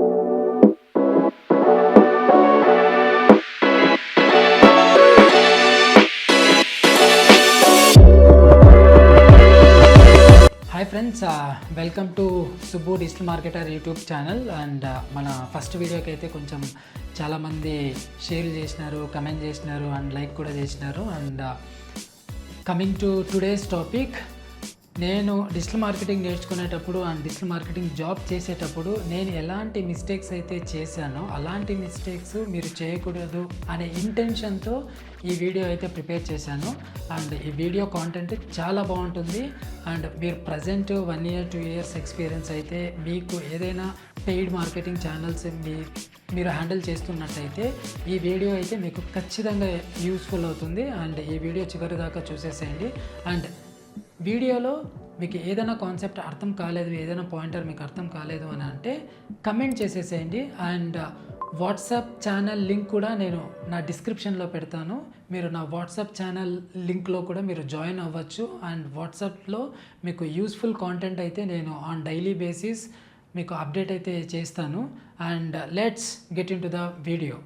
Hi friends, welcome to Subbu digital marketer YouTube channel. And మన first వీడియోకి అయితే కొంచెం చాలామంది షేర్ చేసినారు, కమెంట్ చేసినారు అండ్ లైక్ కూడా చేసినారు. And coming to today's topic, నేను డిజిటల్ మార్కెటింగ్ నేర్చుకునేటప్పుడు అండ్ డిజిటల్ మార్కెటింగ్ జాబ్ చేసేటప్పుడు నేను ఎలాంటి మిస్టేక్స్ అయితే చేశానో అలాంటి మిస్టేక్స్ మీరు చేయకూడదు అనే ఇంటెన్షన్తో ఈ వీడియో అయితే ప్రిపేర్ చేశాను. అండ్ ఈ వీడియో కాంటెంట్ చాలా బాగుంటుంది. అండ్ మీరు ప్రజెంట్ 1 year 2 years ఎక్స్పీరియన్స్ అయితే మీకు ఏదైనా పెయిడ్ మార్కెటింగ్ ఛానల్స్ మీరు హ్యాండిల్ చేస్తున్నట్టయితే ఈ వీడియో అయితే మీకు ఖచ్చితంగా యూస్ఫుల్ అవుతుంది. అండ్ ఈ వీడియో చివరి దాకా చూసేసేయండి. అండ్ వీడియోలో మీకు ఏదైనా కాన్సెప్ట్ అర్థం కాలేదు, ఏదైనా పాయింటర్ మీకు అర్థం కాలేదు అని అంటే కమెంట్ చేసేసేయండి. అండ్ వాట్సాప్ ఛానల్ లింక్ కూడా నేను నా డిస్క్రిప్షన్లో పెడతాను. మీరు నా వాట్సాప్ ఛానల్ లింక్లో కూడా మీరు జాయిన్ అవ్వచ్చు. అండ్ వాట్సాప్లో మీకు యూస్ఫుల్ కాంటెంట్ అయితే నేను ఆన్ డైలీ బేసిస్ మీకు అప్డేట్ అయితే చేస్తాను. And let's get in to the video.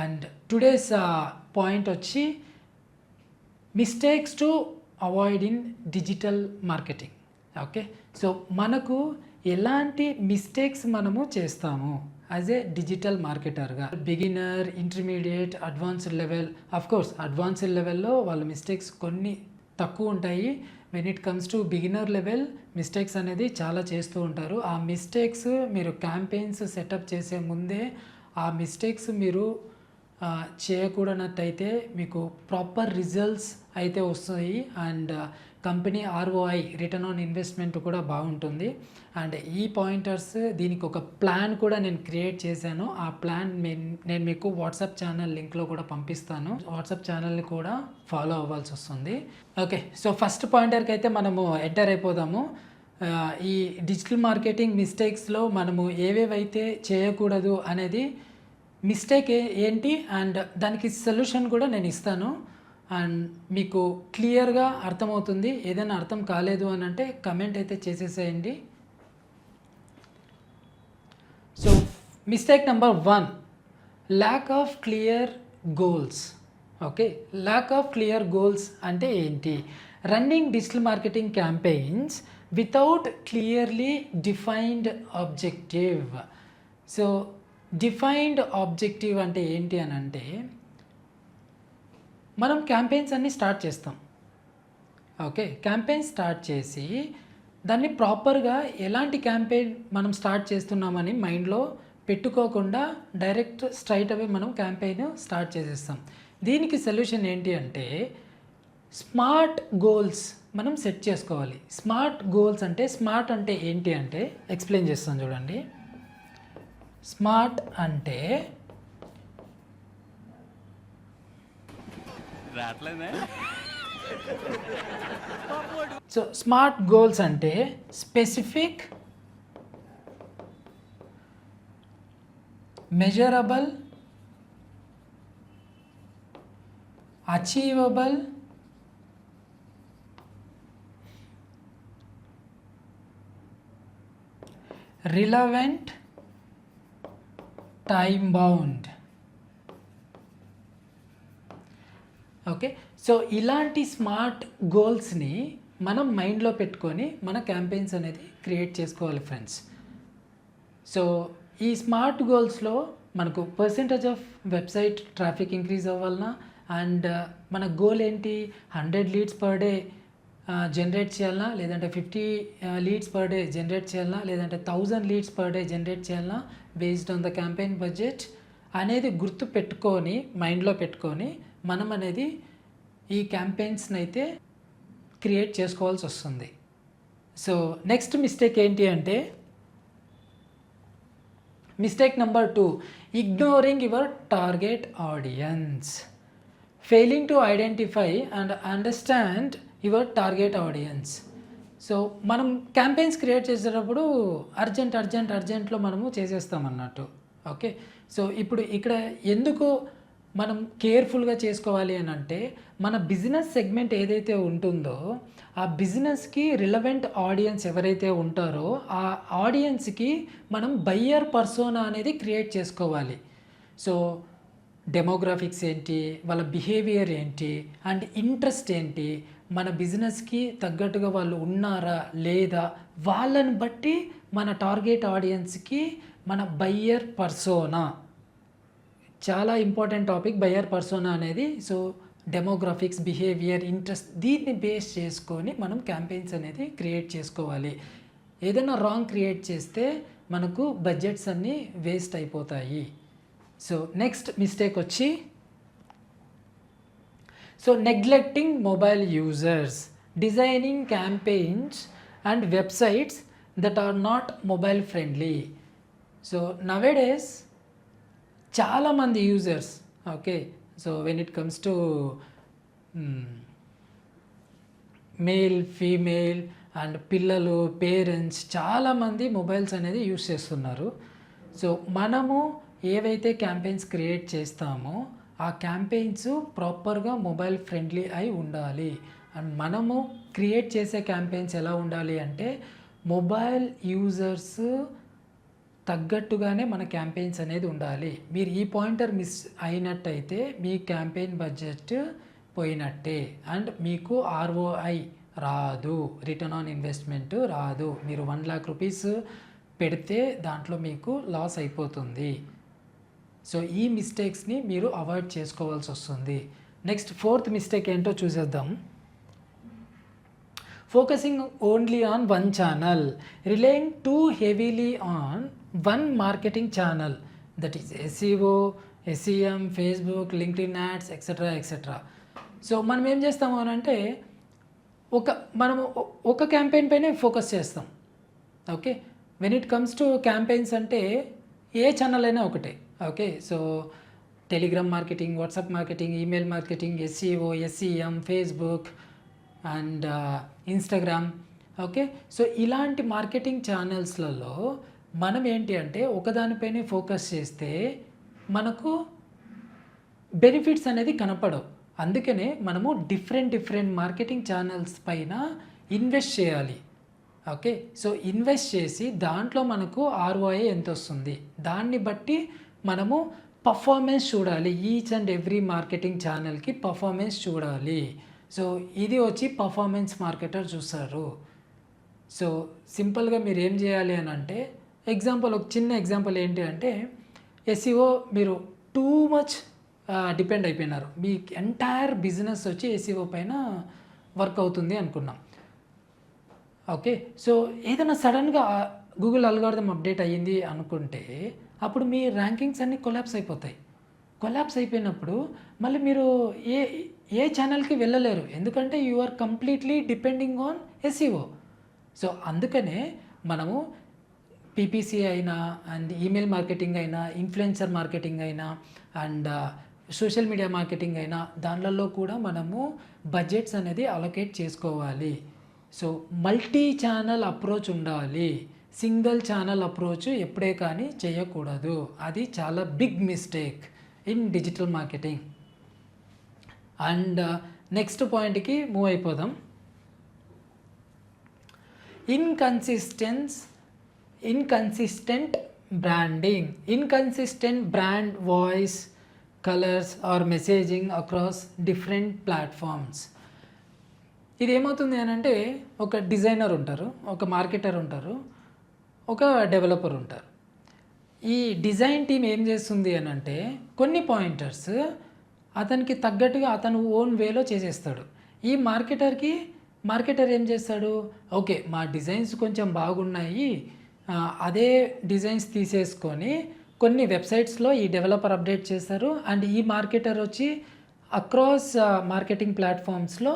And today's point వచ్చి mistakes to avoid in digital marketing. Okay, so మనకు ఎలాంటి మిస్టేక్స్ మనము చేస్తాము యాజ్ ఏ డిజిటల్ మార్కెటర్గా? Beginner, intermediate, advanced level. Course advanced లెవెల్లో వాళ్ళ మిస్టేక్స్ కొన్ని తక్కువ ఉంటాయి. When it comes to beginner level mistakes అనేది చాలా చేస్తూ ఉంటారు. ఆ మిస్టేక్స్ మీరు క్యాంపెయిన్స్ సెటప్ చేసే ముందే ఆ మిస్టేక్స్ మీరు చేయకూడనట్టయితే మీకు ప్రాపర్ రిజల్ట్స్ అయితే వస్తాయి. And company ROI, return on investment కూడా బాగుంటుంది. అండ్ ఈ పాయింటర్స్, దీనికి ఒక ప్లాన్ కూడా నేను క్రియేట్ చేశాను. ఆ ప్లాన్ నేను మీకు వాట్సాప్ ఛానల్ లింక్లో కూడా పంపిస్తాను. వాట్సాప్ ఛానల్ని కూడా ఫాలో అవ్వాల్సి వస్తుంది. ఓకే, సో ఫస్ట్ పాయింటర్కి అయితే మనము ఎంటర్ అయిపోదాము. ఈ డిజిటల్ మార్కెటింగ్ మిస్టేక్స్లో మనము ఏవేవైతే చేయకూడదు అనేది, మిస్టేక్ ఏంటి అండ్ దానికి సొల్యూషన్ కూడా నేను ఇస్తాను. అండ్ మీకు క్లియర్గా అర్థమవుతుంది. ఏదైనా అర్థం కాలేదు అని అంటే కమెంట్ అయితే చేసేసేయండి. So mistake number 1, lack of clear goals. Okay, lack of clear goals అంటే ఏంటి? Running digital marketing campaigns without clearly defined objective. So defined objective అంటే ఏంటి అని అంటే, మనం క్యాంపెయిన్స్ అన్నీ స్టార్ట్ చేస్తాం. ఓకే, క్యాంపెయిన్ స్టార్ట్ చేసి దాన్ని ప్రాపర్గా ఎలాంటి క్యాంపెయిన్ మనం స్టార్ట్ చేస్తున్నామని మైండ్లో పెట్టుకోకుండా డైరెక్ట్ స్ట్రైట్ అవే మనం క్యాంపెయిన్ స్టార్ట్ చేసేస్తాం. దీనికి సొల్యూషన్ ఏంటి అంటే, స్మార్ట్ గోల్స్ మనం సెట్ చేసుకోవాలి. స్మార్ట్ గోల్స్ అంటే, స్మార్ట్ అంటే ఏంటి అంటే ఎక్స్ప్లెయిన్ చేస్తాను చూడండి. స్మార్ట్ అంటే స్మార్ట్ గోల్స్ అంటే specific, measurable, achievable, relevant, time bound. Okay, so ఇలాంటి స్మార్ట్ గోల్స్ని మనం మైండ్లో పెట్టుకొని మన క్యాంపెయిన్స్ అనేది క్రియేట్ చేసుకోవాలి ఫ్రెండ్స్. సో ఈ స్మార్ట్ గోల్స్లో మనకు percentage of website traffic increase అవ్వాలన్నా, అండ్ మన గోల్ ఏంటి, 100 leads per day జనరేట్ చేయాలన్నా, లేదంటే 50 leads per day జనరేట్ చేయాలన్నా, లేదంటే 1000 leads per day జనరేట్ చేయాలన్నా, based on the campaign budget అనేది గుర్తు పెట్టుకొని మైండ్లో పెట్టుకొని మనం అనేది ఈ క్యాంపెయిన్స్ని అయితే క్రియేట్ చేసుకోవాల్సి వస్తుంది. సో నెక్స్ట్ మిస్టేక్ ఏంటి అంటే, mistake number 2, ignoring your target audience. Failing to identify and understand your target audience. So మనం క్యాంపెయిన్స్ క్రియేట్ చేసేటప్పుడు అర్జెంట్లో మనము చేసేస్తాం అన్నట్టు. ఓకే, సో ఇప్పుడు ఇక్కడ ఎందుకు మనం కేర్ఫుల్గా చేసుకోవాలి అని అంటే మన బిజినెస్ సెగ్మెంట్ ఏదైతే ఉంటుందో ఆ బిజినెస్కి రిలవెంట్ ఆడియన్స్ ఎవరైతే ఉంటారో ఆ ఆడియన్స్కి మనం బయ్యర్ పర్సోనా అనేది క్రియేట్ చేసుకోవాలి. సో డెమోగ్రాఫిక్స్ ఏంటి, వాళ్ళ బిహేవియర్ ఏంటి అండ్ ఇంట్రెస్ట్ ఏంటి, మన బిజినెస్కి తగ్గట్టుగా వాళ్ళు ఉన్నారా లేదా, వాళ్ళని బట్టి మన టార్గెట్ ఆడియన్స్కి మన బయ్యర్ పర్సోనా, చాలా ఇంపార్టెంట్ టాపిక్ బయ్యర్ పర్సోనా అనేది. సో డెమోగ్రాఫిక్స్, బిహేవియర్, ఇంట్రెస్ట్ దీన్ని బేస్ చేసుకొని మనం క్యాంపెయిన్స్ అనేది క్రియేట్ చేసుకోవాలి. ఏదైనా రాంగ్ క్రియేట్ చేస్తే మనకు బడ్జెట్స్ అన్నీ వేస్ట్ అయిపోతాయి. సో నెక్స్ట్ మిస్టేక్ వచ్చి neglecting mobile users, designing campaigns and websites that are not mobile friendly. So nowadays చాలామంది users, okay, so when it comes to male, female and పిల్లలు, parents చాలామంది mobiles అనేది use చేస్తున్నారు. So మనము ఏవైతే campaigns create చేస్తామో ఆ క్యాంపెయిన్స్ ప్రాపర్గా మొబైల్ ఫ్రెండ్లీ అయి ఉండాలి. అండ్ మనము క్రియేట్ చేసే క్యాంపెయిన్స్ ఎలా ఉండాలి అంటే మొబైల్ యూజర్స్ తగ్గట్టుగానే మన క్యాంపెయిన్స్ అనేది ఉండాలి. మీరు ఈ పాయింటర్ మిస్ అయినట్టయితే మీ క్యాంపెయిన్ బడ్జెట్ పోయినట్టే అండ్ మీకు ROI రాదు, రిటర్న్ ఆన్ ఇన్వెస్ట్మెంట్ రాదు. మీరు 1 lakh రూపీస్ పెడితే దాంట్లో మీకు లాస్ అయిపోతుంది. సో ఈ మిస్టేక్స్ని మీరు అవాయిడ్ చేసుకోవాల్సి వస్తుంది. నెక్స్ట్ 4th మిస్టేక్ ఏంటో చూసేద్దాం. Focusing only on one channel, relying two heavily on one marketing channel, that is SEO, SEM, Facebook, LinkedIn ads etcetera. So మనం ఏం చేస్తాము అని అంటే మనము ఒక క్యాంపెయిన్ పైనే ఫోకస్ చేస్తాం. Okay, when it comes to campaigns అంటే ఏ ఛానల్ అయినా ఒకటే. Okay, so Telegram marketing, WhatsApp marketing, email marketing, SEO, SEM, Facebook and Instagram. Okay, so ఇలాంటి మార్కెటింగ్ ఛానల్స్లలో మనం ఏంటి అంటే ఒకదానిపైనే ఫోకస్ చేస్తే మనకు బెనిఫిట్స్ అనేది కనపడవు. అందుకనే మనము డిఫరెంట్ మార్కెటింగ్ ఛానల్స్ పైన ఇన్వెస్ట్ చేయాలి. ఓకే, సో ఇన్వెస్ట్ చేసి దాంట్లో మనకు ROI ఎంత వస్తుంది దాన్ని బట్టి మనము పర్ఫార్మెన్స్ చూడాలి. ఈచ్ అండ్ ఎవ్రీ మార్కెటింగ్ ఛానల్కి పర్ఫార్మెన్స్ చూడాలి. సో ఇది వచ్చి పర్ఫార్మెన్స్ మార్కెటర్ చూస్తారు. సో సింపుల్గా మీరు ఏం చేయాలి అని అంటే ఒక చిన్న ఎగ్జాంపుల్ ఏంటి అంటే SEO మీరు టూ మచ్ డిపెండ్ అయిపోయినారు, మీ ఎంటైర్ బిజినెస్ వచ్చి SEO పైన వర్క్ అవుతుంది అనుకున్నాం. ఓకే, సో ఏదైనా సడన్గా గూగుల్ అల్గారిథం అప్డేట్ అయ్యింది అనుకుంటే అప్పుడు మీ ర్యాంకింగ్స్ అన్నీ కొలాప్స్ అయిపోతాయి. కొలాప్స్ అయిపోయినప్పుడు మళ్ళీ మీరు ఏ ఛానల్కి వెళ్ళలేరు, ఎందుకంటే you are completely depending on SEO. So అందుకనే మనము PPC అయినా అండ్ ఈమెయిల్ మార్కెటింగ్ అయినా, ఇన్ఫ్లుయెన్సర్ మార్కెటింగ్ అయినా అండ్ సోషల్ మీడియా మార్కెటింగ్ అయినా దానిలలో కూడా మనము బడ్జెట్స్ అనేది అలొకేట్ చేసుకోవాలి. సో మల్టీ ఛానల్ అప్రోచ్ ఉండాలి, సింగిల్ ఛానల్ అప్రోచ్ ఎప్పుడే కానీ చేయకూడదు. అది చాలా big mistake in digital marketing. And next పాయింట్కి మూవ్ అయిపోదాం. Inconsistent branding, inconsistent brand voice, colours or messaging across different platforms. ఇది ఏమవుతుంది అని అంటే ఒక డిజైనర్ ఉంటారు, ఒక మార్కెటర్ ఉంటారు, ఒక డెవలపర్ ఉంటారు. ఈ డిజైన్ టీమ్ ఏం చేస్తుంది అని అంటే కొన్ని పాయింటర్స్ అతనికి తగ్గట్టుగా అతను ఓన్ వేలో చేసేస్తాడు. ఈ మార్కెటర్ ఏం చేస్తాడు, ఓకే మా డిజైన్స్ కొంచెం బాగున్నాయి, అదే డిజైన్స్ తీసేసుకొని కొన్ని వెబ్సైట్స్లో ఈ డెవలపర్ అప్డేట్ చేస్తారు అండ్ ఈ మార్కెటర్ వచ్చి అక్రాస్ మార్కెటింగ్ ప్లాట్ఫామ్స్లో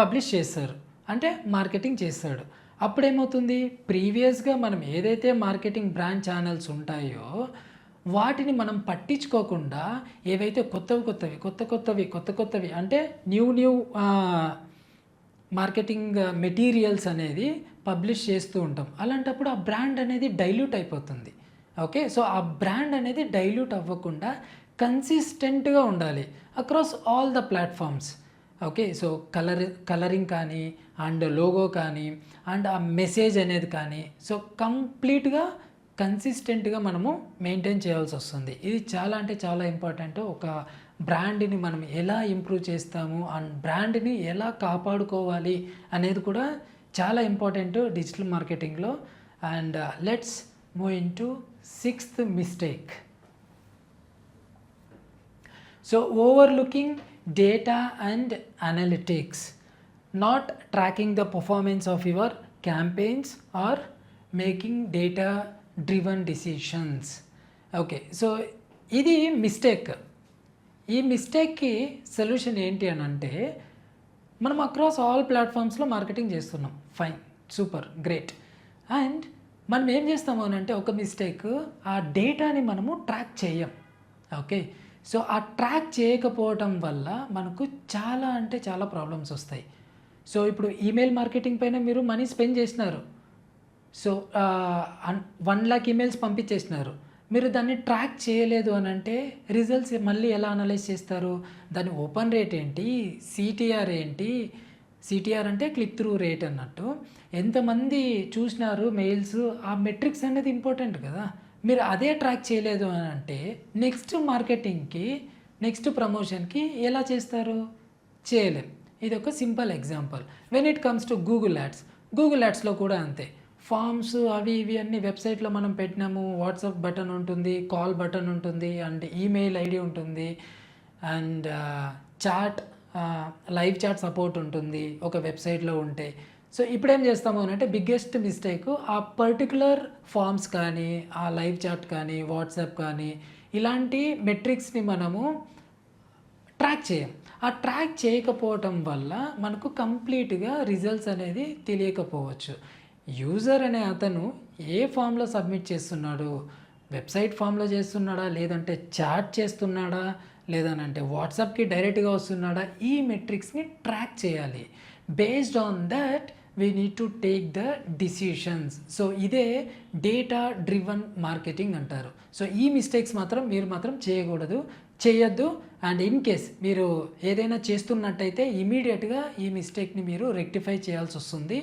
పబ్లిష్ చేస్తారు, అంటే మార్కెటింగ్ చేస్తాడు. అప్పుడేమవుతుంది, ప్రీవియస్గా మనం ఏదైతే మార్కెటింగ్ బ్రాండ్ ఛానల్స్ ఉంటాయో వాటిని మనం పట్టించుకోకుండా ఏవైతే కొత్తవి అంటే న్యూ మార్కెటింగ్ మెటీరియల్స్ అనేది పబ్లిష్ చేస్తూ ఉంటాం. అలాంటప్పుడు ఆ బ్రాండ్ అనేది డైల్యూట్ అయిపోతుంది. ఓకే, సో ఆ బ్రాండ్ అనేది డైల్యూట్ అవ్వకుండా కన్సిస్టెంట్గా ఉండాలి across all the platforms. Okay, so colouring కానీ అండ్ లోగో కానీ అండ్ ఆ మెసేజ్ అనేది కానీ సో కంప్లీట్గా కన్సిస్టెంట్గా మనము మెయింటైన్ చేయాల్సి వస్తుంది. ఇది చాలా అంటే చాలా ఇంపార్టెంట్. ఒక బ్రాండ్ని మనం ఎలా ఇంప్రూవ్ చేస్తాము అండ్ బ్రాండ్ని ఎలా కాపాడుకోవాలి అనేది కూడా చాలా ఇంపార్టెంట్ డిజిటల్ మార్కెటింగ్లో. And let's move into 6th mistake. So overlooking data and analytics, not tracking the performance of your campaigns or making data driven decisions. Okay, so ఇది మిస్టేక్. ఈ మిస్టేక్కి సొల్యూషన్ ఏంటి అని అంటే, మనం అక్రాస్ ఆల్ ప్లాట్ఫామ్స్లో మార్కెటింగ్ చేస్తున్నాం, fine, super, great. And మనం ఏం చేస్తాము అని అంటే, ఒక మిస్టేక్, ఆ డేటాని మనము ట్రాక్ చేయం. ఓకే, సో ఆ ట్రాక్ చేయకపోవటం వల్ల మనకు చాలా అంటే చాలా ప్రాబ్లమ్స్ వస్తాయి. సో ఇప్పుడు ఈమెయిల్ మార్కెటింగ్ పైన మీరు మనీ స్పెండ్ చేసినారు, సో 1 lakh ఈమెయిల్స్ పంపించేసినారు, మీరు దాన్ని ట్రాక్ చేయలేదు అని అంటే రిజల్ట్స్ మళ్ళీ ఎలా అనలైజ్ చేస్తారు? దాని ఓపెన్ రేట్ ఏంటి, సిటిఆర్ ఏంటి? సిటిఆర్ అంటే క్లిక్ త్రూ రేట్ అన్నట్టు, ఎంతమంది చూసినారు మెయిల్స్, ఆ మెట్రిక్స్ అనేది ఇంపార్టెంట్ కదా. మీరు అదే ట్రాక్ చేయలేదు అని అంటే నెక్స్ట్ మార్కెటింగ్కి, నెక్స్ట్ ప్రమోషన్కి ఎలా చేస్తారు? చేయలేం. ఇది ఒక simple example. When it comes to Google యాడ్స్లో కూడా అంతే. ఫామ్స్ అవి ఇవి అన్ని వెబ్సైట్లో మనం పెట్టినాము, వాట్సాప్ బటన్ ఉంటుంది, కాల్ బటన్ ఉంటుంది, అండ్ ఈమెయిల్ ఐడి ఉంటుంది, and chat, live chat support ఉంటుంది ఒక వెబ్సైట్లో ఉంటే. సో ఇప్పుడు ఏం చేస్తాము అని అంటే, బిగ్గెస్ట్ మిస్టేక్, ఆ పర్టికులర్ ఫామ్స్ కానీ, ఆ లైవ్ చాట్ కానీ, వాట్సాప్ కానీ, ఇలాంటి మెట్రిక్స్ని మనము ట్రాక్ చేయం. ఆ ట్రాక్ చేయకపోవటం వల్ల మనకు కంప్లీట్గా రిజల్ట్స్ అనేది తెలియకపోవచ్చు. యూజర్ అనే అతను ఏ ఫామ్లో సబ్మిట్ చేస్తున్నాడు, వెబ్సైట్ ఫామ్లో చేస్తున్నాడా, లేదంటే చాట్ చేస్తున్నాడా, లేదనంటే వాట్సాప్కి డైరెక్ట్గా వస్తున్నాడా, ఈ మెట్రిక్స్ని ట్రాక్ చేయాలి. Based on that we need to take the decisions. So ఇదే డేటా డ్రివన్ మార్కెటింగ్ అంటారు. సో ఈ మిస్టేక్స్ మాత్రం మీరు మాత్రం చేయొద్దు. అండ్ ఇన్ కేస్ మీరు ఏదైనా చేస్తున్నట్టయితే ఇమీడియట్గా ఈ మిస్టేక్ని మీరు రెక్టిఫై చేయాల్సి వస్తుంది.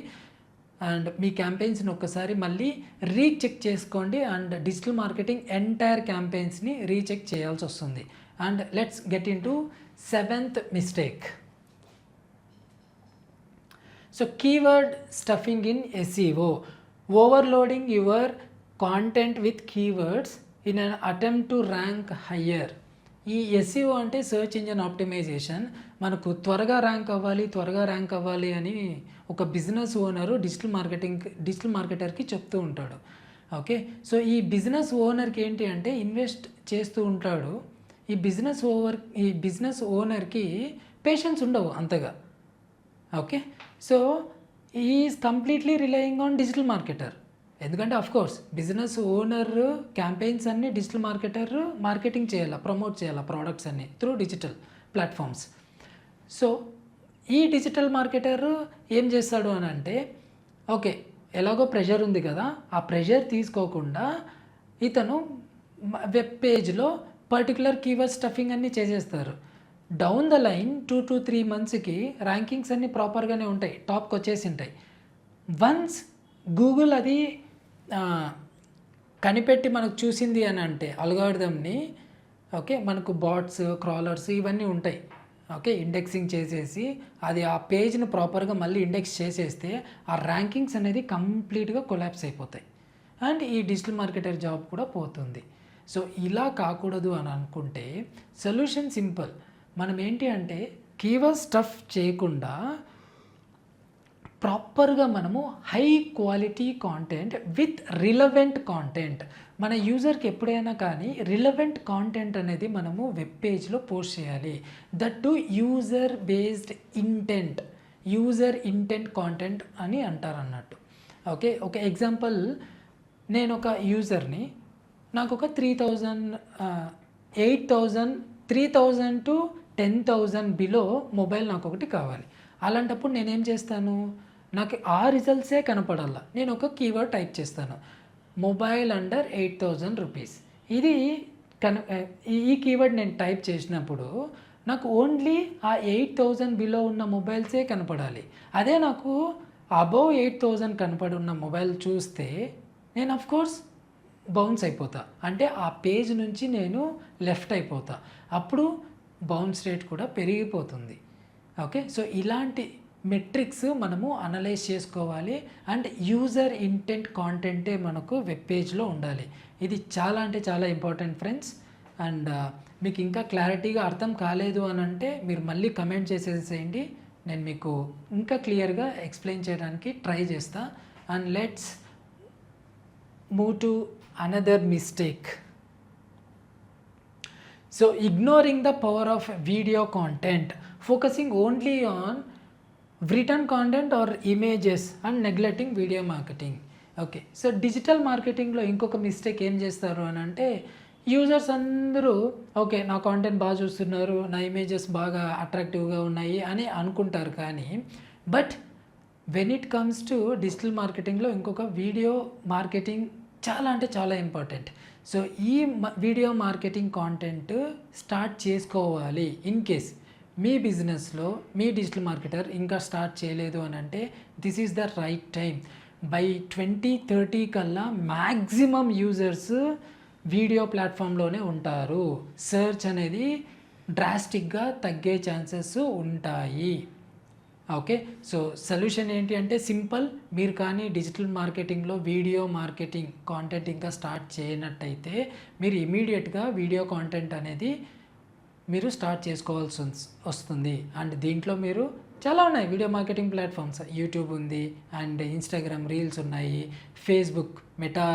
అండ్ మీ క్యాంపెయిన్స్ని ఒక్కసారి మళ్ళీ రీచెక్ చేసుకోండి. అండ్ డిజిటల్ మార్కెటింగ్ ఎంటైర్ క్యాంపెయిన్స్ని రీచెక్ చేయాల్సి వస్తుంది. And let's get in to 7th mistake. So keyword stuffing in SEO, overloading your content with keywords in an attempt to rank higher. ఈ SEO అంటే search engine optimisation. మనకు త్వరగా rank అవ్వాలి అని ఒక బిజినెస్ ఓనరు డిజిటల్ మార్కెటర్కి చెప్తూ ఉంటాడు. Okay, so ఈ బిజినెస్ ఓనర్కి ఏంటి అంటే ఇన్వెస్ట్ చేస్తూ ఉంటాడు. ఈ బిజినెస్ ఓనర్కి పేషెన్స్ ఉండవు అంతగా. Okay, so is completely relying on digital marketer. ఎందుకంటే అఫ్కోర్స్ బిజినెస్ ఓనర్ క్యాంపెయిన్స్ అన్నీ డిజిటల్ మార్కెటింగ్ చేయాలా, ప్రమోట్ చేయాలా ప్రోడక్ట్స్ అన్నీ త్రూ డిజిటల్ ప్లాట్ఫామ్స్. సో ఈ డిజిటల్ మార్కెటర్ ఏం చేస్తాడు అని అంటే, ఓకే ఎలాగో ప్రెషర్ ఉంది కదా, ఆ ప్రెషర్ తీసుకోకుండా ఇతను వెబ్ పేజ్లో పర్టికులర్ కీవర్డ్ స్టఫింగ్ అన్నీ చేసేస్తారు. డౌన్ ద లైన్ 2 to 3 monthsకి ర్యాంకింగ్స్ అన్నీ ప్రాపర్గానే ఉంటాయి, టాప్కి వచ్చేసి ఉంటాయి. వన్స్ గూగుల్ అది కనిపెట్టి మనకు చూసింది అని అంటే అల్గారిథంని, ఓకే మనకు బాట్స్, క్రాలర్స్ ఇవన్నీ ఉంటాయి. ఓకే, ఇండెక్సింగ్ చేసేసి అది ఆ పేజ్ని ప్రాపర్గా మళ్ళీ ఇండెక్స్ చేసేస్తే ఆ ర్యాంకింగ్స్ అనేది కంప్లీట్గా కొలాప్స్ అయిపోతాయి. అండ్ ఈ డిజిటల్ మార్కెటర్ జాబ్ కూడా పోతుంది. సో ఇలా కాకూడదు అని అనుకుంటే సొల్యూషన్ సింపుల్. మనం ఏంటి అంటే కీవర్డ్ స్టఫ్ చేయకుండా ప్రాపర్గా మనము high quality content with relevant content, మన యూజర్కి ఎప్పుడైనా కానీ రిలవెంట్ కాంటెంట్ అనేది మనము వెబ్ పేజ్లో పోస్ట్ చేయాలి. That to user based intent content అని అంటారు అన్నట్టు. ఓకే, ఒక ఎగ్జాంపుల్, నేను ఒక యూజర్ని, నాకు ఒక 3,000 to 10,000 బిలో మొబైల్ నాకు ఒకటి కావాలి. అలాంటప్పుడు నేనేం చేస్తాను, నాకు ఆ రిజల్ట్సే కనపడాలా, నేను ఒక కీవర్డ్ టైప్ చేస్తాను, మొబైల్ అండర్ 8,000 రూపీస్. ఇది ఈ కీవర్డ్ నేను టైప్ చేసినప్పుడు నాకు ఓన్లీ ఆ 8,000 బిలో ఉన్న మొబైల్సే కనపడాలి. అదే నాకు అబోవ్ 8,000 కనపడి ఉన్న మొబైల్ చూస్తే నేను కోర్స్ బౌన్స్ అయిపోతా, అంటే ఆ పేజ్ నుంచి నేను లెఫ్ట్ అయిపోతా, అప్పుడు బౌన్స్ రేట్ కూడా పెరిగిపోతుంది. ఓకే, సో ఇలాంటి మెట్రిక్స్ మనము అనలైజ్ చేసుకోవాలి. అండ్ యూజర్ ఇంటెంట్ కాంటెంటే మనకు వెబ్ పేజ్లో ఉండాలి. ఇది చాలా అంటే చాలా ఇంపార్టెంట్ ఫ్రెండ్స్. అండ్ మీకు ఇంకా క్లారిటీగా అర్థం కాలేదు అని అంటే మీరు మళ్ళీ కమెంట్ చేసేసేయండి, నేను మీకు ఇంకా క్లియర్గా ఎక్స్ప్లెయిన్ చేయడానికి ట్రై చేస్తా. And let's move to another mistake. So ignoring the power of video content, focusing only on written content or images and neglecting video marketing. Okay, so digital మార్కెటింగ్లో ఇంకొక మిస్టేక్ ఏం చేస్తారు అని అంటే, యూజర్స్ అందరూ okay నా content బాగా చూస్తున్నారు, నా ఇమేజెస్ బాగా అట్రాక్టివ్గా ఉన్నాయి అని అనుకుంటారు. కానీ but when it comes to digital మార్కెటింగ్లో ఇంకొక వీడియో మార్కెటింగ్ చాలా అంటే చాలా ఇంపార్టెంట్. సో ఈ వీడియో మార్కెటింగ్ కాంటెంట్ స్టార్ట్ చేసుకోవాలి. ఇన్ కేస్ మీ బిజినెస్లో మీ డిజిటల్ మార్కెటర్ ఇంకా స్టార్ట్ చేయలేదు అని అంటే this is the right time. By 2030 కల్లా మ్యాక్సిమం యూజర్స్ వీడియో ప్లాట్ఫామ్లోనే ఉంటారు. సెర్చ్ అనేది డ్రాస్టిక్గా తగ్గే ఛాన్సెస్ ఉంటాయి. ఓకే, సో సొల్యూషన్ ఏంటి అంటే సింపుల్. మీరు కానీ డిజిటల్ మార్కెటింగ్లో వీడియో మార్కెటింగ్ కాంటెంట్ ఇంకా స్టార్ట్ చేయనట్టయితే మీరు ఇమీడియట్గా వీడియో కాంటెంట్ అనేది మీరు స్టార్ట్ చేసుకోవాల్సి వస్తుంది. అండ్ దీంట్లో మీరు చాలా ఉన్నాయి వీడియో మార్కెటింగ్ ప్లాట్ఫామ్స్. యూట్యూబ్ ఉంది, అండ్ ఇన్స్టాగ్రామ్ రీల్స్ ఉన్నాయి, ఫేస్బుక్ మెటా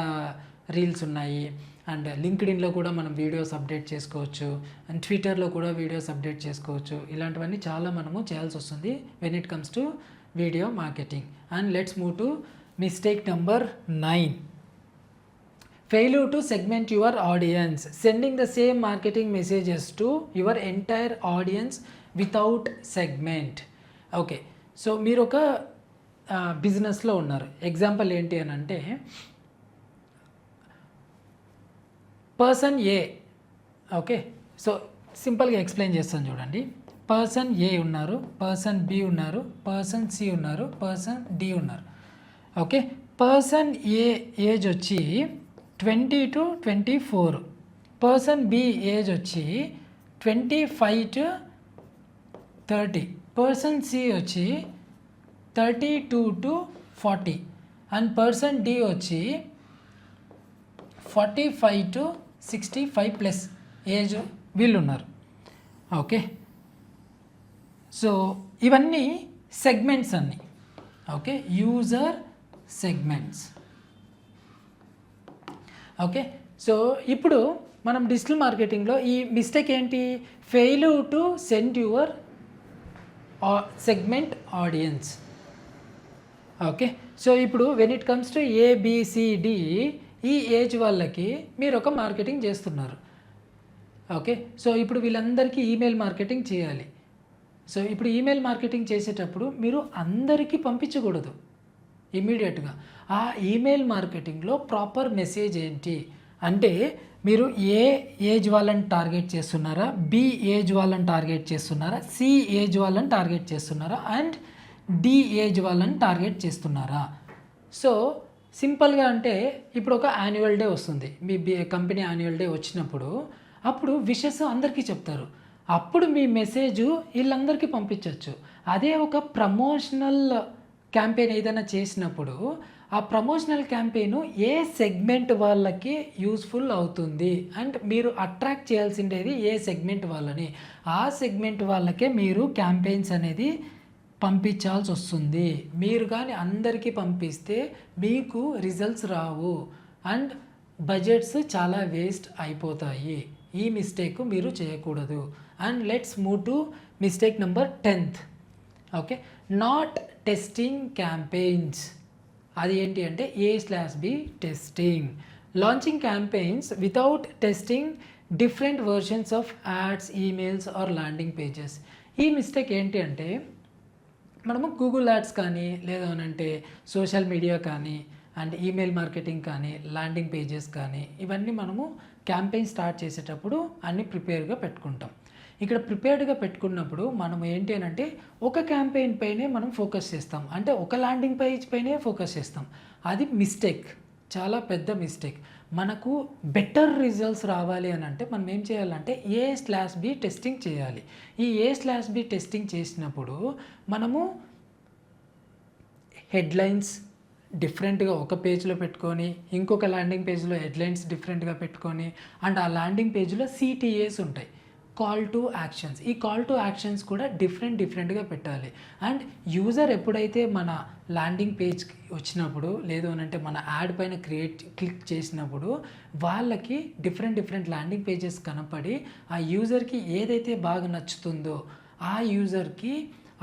రీల్స్ ఉన్నాయి, అండ్ లింక్డ్ఇన్లో కూడా మనం వీడియోస్ అప్డేట్ చేసుకోవచ్చు, అండ్ ట్విట్టర్లో కూడా వీడియోస్ అప్డేట్ చేసుకోవచ్చు. ఇలాంటివన్నీ చాలా మనము చేయాల్సి వస్తుంది when it comes to video marketing. And let's move to mistake number 9. Failure to segment your audience, sending the same marketing messages to your entire audience without segment. Okay, so మీరు ఒక బిజినెస్లో ఉన్నారు. ఎగ్జాంపుల్ ఏంటి అని అంటే person ఏ. Okay, so సింపుల్గా explain చేస్తాను చూడండి. పర్సన్ ఏ ఉన్నారు, పర్సన్ బి ఉన్నారు, పర్సన్ సి ఉన్నారు, పర్సన్ డి ఉన్నారు. ఓకే, పర్సన్ ఏ ఏజ్ వచ్చి 20 to 24, పర్సన్ బి ఏజ్ వచ్చి 25 to 30, పర్సన్ సి వచ్చి 32 to 40, అండ్ పర్సన్ డి వచ్చి 45 to 65 ప్లస్ ఏజ్ వీళ్ళు ఉన్నారు. ఓకే, సో ఇవన్నీ సెగ్మెంట్స్ అన్నీ. Okay, user segments. Okay, so ఇప్పుడు మనం డిజిటల్ మార్కెటింగ్లో ఈ మిస్టేక్ ఏంటి? Failure to send your segment audience. Okay, so ఇప్పుడు when it comes to ABCD, ఈ ఏజ్ వాళ్ళకి మీరు ఒక మార్కెటింగ్ చేస్తున్నారు. ఓకే, సో ఇప్పుడు వీళ్ళందరికీ ఈమెయిల్ మార్కెటింగ్ చేయాలి. సో ఇప్పుడు ఈమెయిల్ మార్కెటింగ్ చేసేటప్పుడు మీరు అందరికీ పంపించకూడదు ఇమీడియట్గా. ఆ ఈమెయిల్ మార్కెటింగ్లో ప్రాపర్ మెసేజ్ ఏంటి అంటే, మీరు ఏ ఏజ్ వాళ్ళని టార్గెట్ చేస్తున్నారా, బి ఏజ్ వాళ్ళని టార్గెట్ చేస్తున్నారా, సి ఏజ్ వాళ్ళని టార్గెట్ చేస్తున్నారా, అండ్ డి ఏజ్ వాళ్ళని టార్గెట్ చేస్తున్నారా. సో సింపుల్గా అంటే ఇప్పుడు ఒక యాన్యువల్ డే వస్తుంది, మీ కంపెనీ యాన్యువల్ డే వచ్చినప్పుడు అప్పుడు విషెస్ అందరికీ చెప్తారు. అప్పుడు మీ మెసేజ్ వీళ్ళందరికీ పంపించవచ్చు. అదే ఒక ప్రమోషనల్ క్యాంపెయిన్ ఏదైనా చేసినప్పుడు ఆ ప్రమోషనల్ క్యాంపెయిన్ ఏ సెగ్మెంట్ వాళ్ళకి యూస్ఫుల్ అవుతుంది అండ్ మీరు అట్రాక్ట్ చేయాల్సిండేది ఏ సెగ్మెంట్ వాళ్ళని, ఆ సెగ్మెంట్ వాళ్ళకే మీరు క్యాంపెయిన్స్ అనేది పంపించాల్సి వస్తుంది. మీరు కానీ అందరికీ పంపిస్తే మీకు రిజల్ట్స్ రావు అండ్ బడ్జెట్స్ చాలా వేస్ట్ అయిపోతాయి. ఈ మిస్టేక్ మీరు చేయకూడదు. And let's move to mistake number 10th. Okay, not testing campaigns. అది ఏంటి అంటే A/B testing. Launching campaigns without testing different versions of ads, emails or landing pages. ఈ మిస్టేక్ ఏంటి అంటే మనము గూగుల్ యాడ్స్ కానీ లేదనంటే సోషల్ మీడియా కానీ అండ్ ఈమెయిల్ మార్కెటింగ్ కానీ ల్యాండింగ్ పేజెస్ కానీ ఇవన్నీ మనము క్యాంపెయిన్ స్టార్ట్ చేసేటప్పుడు అన్ని ప్రిపేర్గా పెట్టుకుంటాం. ఇక్కడ ప్రిపేర్డ్గా పెట్టుకున్నప్పుడు మనం ఏంటి అని అంటే ఒక క్యాంపెయిన్ పైనే మనం ఫోకస్ చేస్తాం, అంటే ఒక ల్యాండింగ్ పేజ్ పైనే ఫోకస్ చేస్తాం. అది మిస్టేక్, చాలా పెద్ద మిస్టేక్. మనకు బెటర్ రిజల్ట్స్ రావాలి అని అంటే మనం ఏం చేయాలంటే A/B టెస్టింగ్ చేయాలి. ఈ A/B టెస్టింగ్ చేసినప్పుడు మనము హెడ్లైన్స్ డిఫరెంట్గా ఒక పేజ్లో పెట్టుకొని, ఇంకొక ల్యాండింగ్ పేజ్లో హెడ్లైన్స్ డిఫరెంట్గా పెట్టుకొని, అండ్ ఆ ల్యాండింగ్ పేజ్లో CTAs ఉంటాయి, కాల్ టు యాక్షన్స్. ఈ కాల్ టు యాక్షన్స్ కూడా డిఫరెంట్గా పెట్టాలి. అండ్ యూజర్ ఎప్పుడైతే మన ల్యాండింగ్ పేజ్కి వచ్చినప్పుడు, లేదు అని అంటే మన యాడ్ పైన క్లిక్ చేసినప్పుడు వాళ్ళకి డిఫరెంట్ ల్యాండింగ్ పేజెస్ కనపడి ఆ యూజర్కి ఏదైతే బాగా నచ్చుతుందో ఆ యూజర్కి